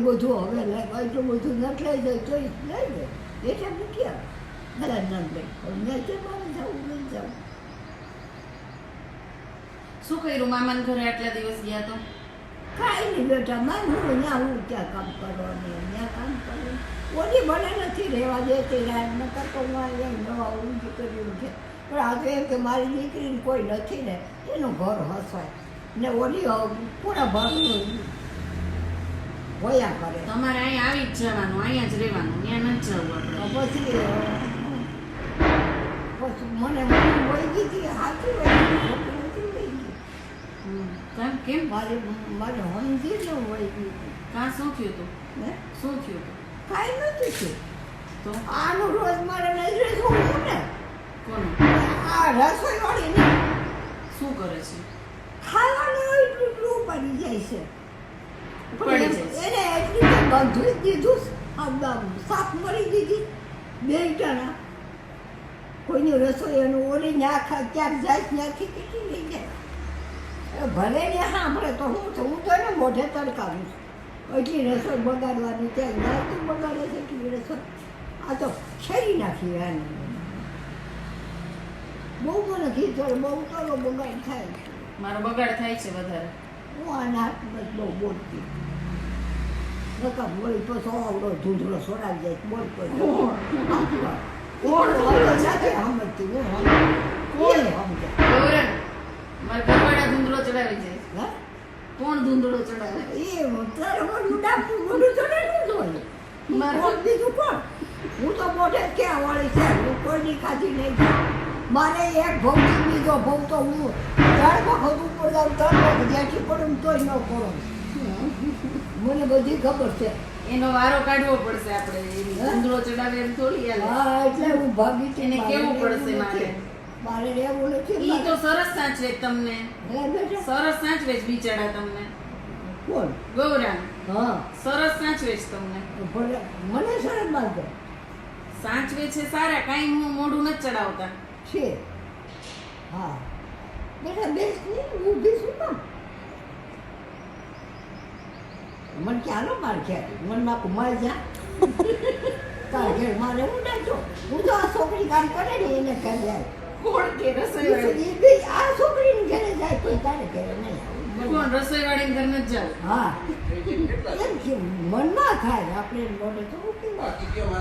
બધું હવે એટલું બધું નથી લઈ જાય તો લઈ જાય એટલે મૂક્યા બધા ના લઈ મેં તે મારે જવું નહીં જવું. શું કર્યું મામાના ઘરે આટલા દિવસ ગયા તો? કાંઈ નહીં બેટા માનું ત્યાં હું ત્યાં કામ કરવાની ત્યાં કામ કરવું ઓલી મને નથી રહેવા દેતી રાત ન કરતો હું નવા ઊંઘી કર્યું છે પણ આ તો એમ કે મારી દીકરીને કોઈ નથી ને એનું ઘર હસાય ને ઓલી પૂરા ભાગનું હોયા કરે. તમારે અહીંયા આવી જ જવાનું, અહીંયા જ રહેવાનું, ત્યાં નથી જવું આપણે. પછી મને વહી ગઈ હતી હાથી વહી ગઈ કેમ? મારે સમજી ને વહી ગઈ હતી. કાં શું થયું હતું? ને શું થયું હતું? કાંઈ નથી થયું. તો આનું રોજ મારે નજરે જોવું ને કોનું? આ રસોઈવાળી ને શું કરે છે? ખાવાનું એટલું પડી જાય છે. પડી જાય છે. એને એટલું તો બધું જ દીધું આમ સાપ મરી દીધી બે જણા કોઈની રસોઈ એનું ઓળીને આખા ક્યાંક જાય ત્યાંથી કેટલી લઈ જાય. ભલે ને સાંભળે તો હું તો એને મોઢે તડકાવું છું એટલી રસોઈ બગાડવાની ત્યાં નાતું બગાડે છે એટલી રસોઈ આ તો છેડી નાખી આની બહુ મને ખીચડ બહુ કરો બગાડ થાય છે. મારો બગાડ થાય છે વધારે. હું આના હાથમાં બહુ બોલતી નકા બોલી પછી આવડો ધૂંધળો સોડાવી જાય બોલ કોઈ સાથે સમજતી હું કોણ સમજે ગૌરવ, મારા ઘરવાળા ધૂંધળો ચડાવી જાય. હા કોણ ધૂંધળો ચડાવે? એ તારે મોઢું ડાકું મોઢું ચડાવ્યું જોઈએ મારું બીજું કોણ હું તો મોઢે ક્યાં વાળી છે હું કોઈની ખાધી નહીં મારે એક ભવથી બીજો ભવ તો હું 3 વખત ઉપર જાઉં 3 વખત જ્યાંથી પડું તોય ન પડું મને બધી ખબર છે. એનો વારો કાઢવો પડશે આપણે. ધૂંધળો ચડાવે એમ થોડી હાલે. હા એટલે હું ભાગી એને કેવું પડશે મારે? મારે રહેવું નથી. ઈ તો સરસ સાચવે તમને, હે બેટા સરસ સાચવે જ બિચારા તમને. કોણ ગૌરાંગ હા સરસ સાચવે છે તમને. ભલે મને સરસ માનતો સાચવે છે સારા, કાંઈ હું મોઢું નથી ચડાવતા. છે. હા બેટા બેસ નહીં ઊભી શું કામ મને ક્યાંનો માર છે મનમાં કુમાર જા તારે ઘેર મારે હું નાખો હું તો આ છોકરી કામ કરે ને એને ઘરે જાય કોણ કે રસોઈવાળી? આ છોકરીને ઘરે જાય કોઈ તારે ઘરે નહીં આવે. કોણ રસોઈવાળી ઘર નથી જાવ? હા એમ કે મનમાં થાય આપણે મોઢે તો કેવું